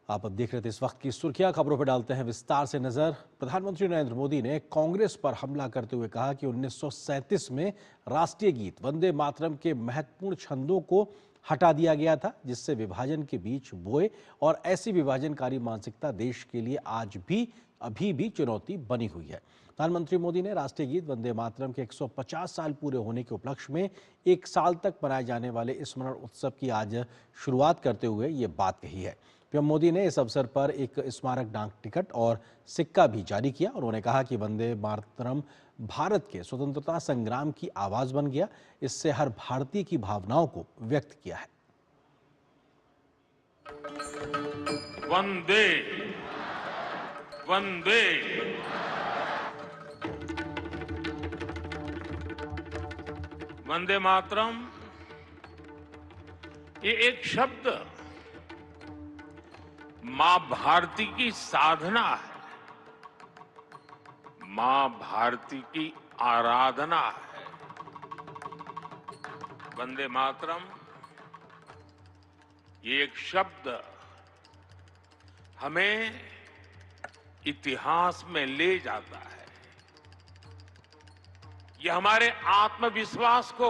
आप अब देख रहे थे इस वक्त की सुर्खियां। खबरों पर डालते हैं विस्तार से नजर। प्रधानमंत्री नरेंद्र मोदी ने कांग्रेस पर हमला करते हुए कहा कि 1937 में राष्ट्रीय गीत वंदे मातरम के महत्वपूर्ण छंदों को हटा दिया गया था, जिससे विभाजन के बीच बोए, और ऐसी विभाजनकारी मानसिकता देश के लिए आज भी अभी भी चुनौती बनी हुई है। प्रधानमंत्री मोदी ने राष्ट्रीय गीत वंदे मातरम के 150 साल पूरे होने के उपलक्ष्य में 1 साल तक मनाए जाने वाले स्मरण उत्सव की आज शुरुआत करते हुए ये बात कही है। पीएम मोदी ने इस अवसर पर एक स्मारक डाक टिकट और सिक्का भी जारी किया। उन्होंने कहा कि वंदे मातरम भारत के स्वतंत्रता संग्राम की आवाज बन गया। इससे हर भारतीय की भावनाओं को व्यक्त किया है। वंदे वंदे वंदे मातरम, ये एक शब्द मां भारती की साधना है, मां भारती की आराधना है। वंदे मातरम ये एक शब्द हमें इतिहास में ले जाता है। ये हमारे आत्मविश्वास को,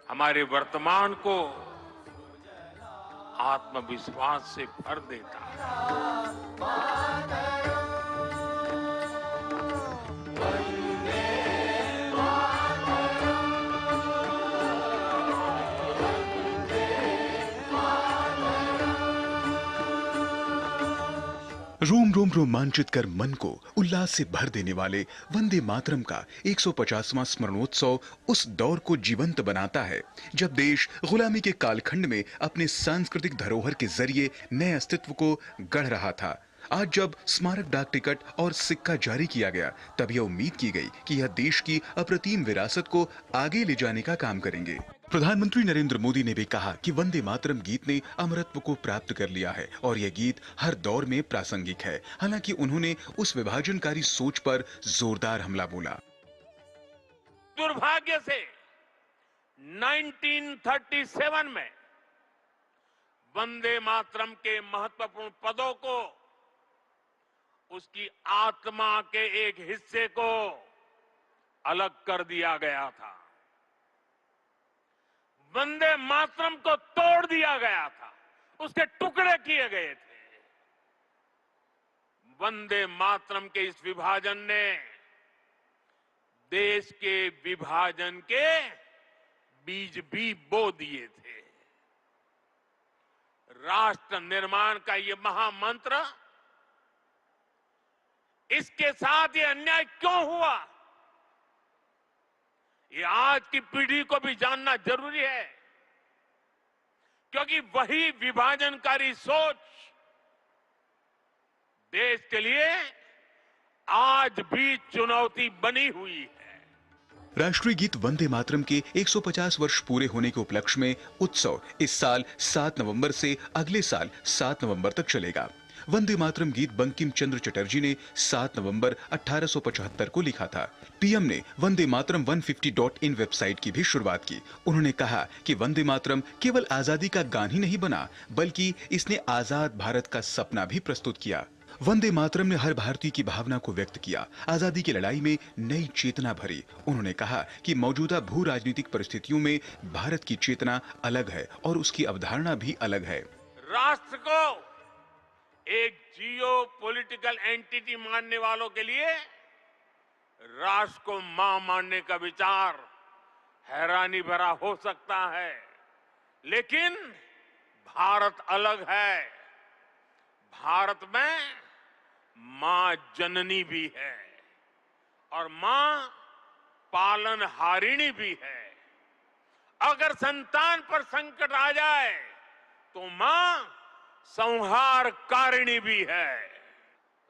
हमारे वर्तमान को आत्मविश्वास से भर देता है। रोम रोम रोमांचित कर मन को उल्लास से भर देने वाले वंदे मातरम का 150वां स्मरणोत्सव उस दौर को जीवंत बनाता है जब देश गुलामी के कालखंड में अपने सांस्कृतिक धरोहर के जरिए नए अस्तित्व को गढ़ रहा था। आज जब स्मारक डाक टिकट और सिक्का जारी किया गया, तब यह उम्मीद की गई कि यह देश की अप्रतिम विरासत को आगे ले जाने का काम करेंगे। प्रधानमंत्री नरेंद्र मोदी ने भी कहा कि वंदे मातरम गीत ने अमरत्व को प्राप्त कर लिया है और यह गीत हर दौर में प्रासंगिक है। हालांकि उन्होंने उस विभाजनकारी सोच पर जोरदार हमला बोला। दुर्भाग्य से 1937 में वंदे मातरम के महत्वपूर्ण पदों को, उसकी आत्मा के एक हिस्से को अलग कर दिया गया था। वंदे मातरम को तोड़ दिया गया था, उसके टुकड़े किए गए थे। वंदे मातरम के इस विभाजन ने देश के विभाजन के बीज भी बो दिए थे। राष्ट्र निर्माण का ये महामंत्र, इसके साथ ये अन्याय क्यों हुआ, ये आज की पीढ़ी को भी जानना जरूरी है, क्योंकि वही विभाजनकारी सोच देश के लिए आज भी चुनौती बनी हुई है। राष्ट्रीय गीत वंदे मातरम के 150 वर्ष पूरे होने के उपलक्ष्य में उत्सव इस साल 7 नवंबर से अगले साल 7 नवंबर तक चलेगा। वंदे मातरम गीत बंकिम चंद्र चटर्जी ने 7 नवंबर 1875 को लिखा था। पीएम ने वंदे मातरम 150.in वेबसाइट की भी शुरुआत की। उन्होंने कहा कि वंदे मातरम केवल आजादी का गान ही नहीं बना, बल्कि इसने आजाद भारत का सपना भी प्रस्तुत किया। वंदे मातरम ने हर भारतीय की भावना को व्यक्त किया, आजादी की लड़ाई में नई चेतना भरी। उन्होंने कहा कि मौजूदा भू राजनीतिक परिस्थितियों में भारत की चेतना अलग है और उसकी अवधारणा भी अलग है। राष्ट्र को एक जियो पॉलिटिकल एंटिटी मानने वालों के लिए राष्ट्र को मां मानने का विचार हैरानी भरा हो सकता है, लेकिन भारत अलग है। भारत में मां जननी भी है और मां पालनहारिणी भी है। अगर संतान पर संकट आ जाए तो मां संहारकारिणी भी है।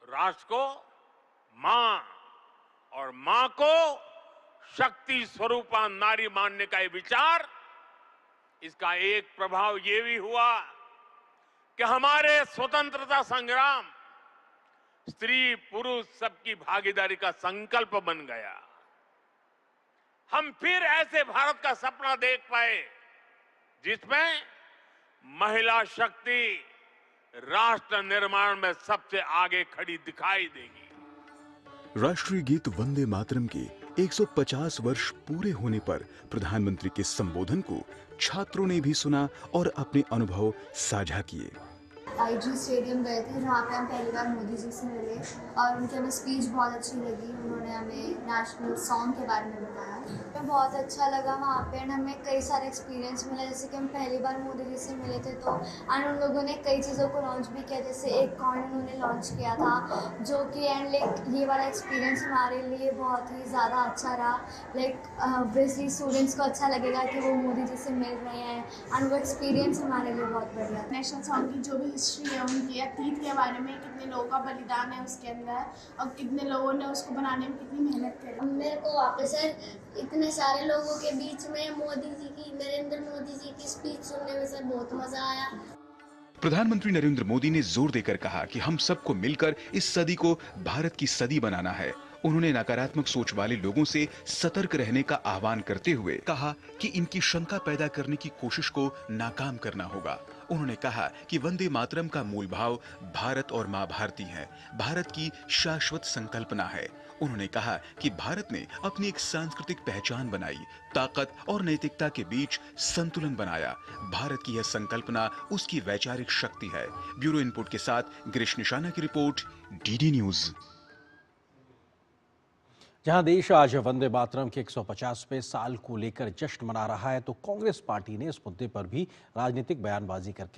राष्ट्र को मां और मां को शक्ति स्वरूपा नारी मानने का ये विचार, इसका एक प्रभाव ये भी हुआ कि हमारे स्वतंत्रता संग्राम स्त्री पुरुष सबकी भागीदारी का संकल्प बन गया। हम फिर ऐसे भारत का सपना देख पाए जिसमें महिला शक्ति, राष्ट्र निर्माण में सबसे आगे खड़ी दिखाई देगी। राष्ट्रीय गीत वंदे मातरम के 150 वर्ष पूरे होने पर प्रधानमंत्री के संबोधन को छात्रों ने भी सुना और अपने अनुभव साझा किए। आईजी स्टेडियम गए थे जहाँ पे हम पहली बार मोदी जी से मिले और उनकी हमें स्पीच बहुत अच्छी लगी। उन्होंने हमें नेशनल सॉन्ग के बारे में बताया, हमें बहुत अच्छा लगा वहाँ पे। एंड हमें कई सारे एक्सपीरियंस मिला, जैसे कि हम पहली बार मोदी जी से मिले थे तो एंड उन लोगों ने कई चीज़ों को लॉन्च भी किया, जैसे एक कॉइन उन्होंने लॉन्च किया था जो कि एंड लाइक ये वाला एक्सपीरियंस हमारे लिए बहुत ही ज़्यादा अच्छा रहा। लाइक ऑब्वियसली स्टूडेंट्स को अच्छा लगेगा कि वो मोदी जी से मिल रहे हैं एंड वो एक्सपीरियंस हमारे लिए बहुत बढ़िया। नेशनल सॉन्ग की जो भी हिस्ट्री है उनकी, अतीत के बारे में, कितने लोगों का बलिदान है उसके अंदर और कितने लोगों ने उसको बनाने में कितनी मेहनत करी। मेरे को वापस सर इतने सारे लोगों के बीच में मोदी जी की, नरेंद्र मोदी जी की स्पीच सुनने में सर बहुत मजा आया। प्रधानमंत्री नरेंद्र मोदी ने जोर देकर कहा कि हम सबको मिलकर इस सदी को भारत की सदी बनाना है। उन्होंने नकारात्मक सोच वाले लोगों से सतर्क रहने का आह्वान करते हुए कहा कि इनकी शंका पैदा करने की कोशिश को नाकाम करना होगा। उन्होंने कहा कि वंदे मातरम का मूल भाव भारत और मां भारती है, भारत की शाश्वत संकल्पना है। उन्होंने कहा कि भारत ने अपनी एक सांस्कृतिक पहचान बनाई, ताकत और नैतिकता के बीच संतुलन बनाया। भारत की यह संकल्पना उसकी वैचारिक शक्ति है। ब्यूरो इनपुट के साथ गिरीश निशाना की रिपोर्ट, डीडी न्यूज। जहां देश आज वंदे मातरम के 150वें साल को लेकर जश्न मना रहा है, तो कांग्रेस पार्टी ने इस मुद्दे पर भी राजनीतिक बयानबाजी करके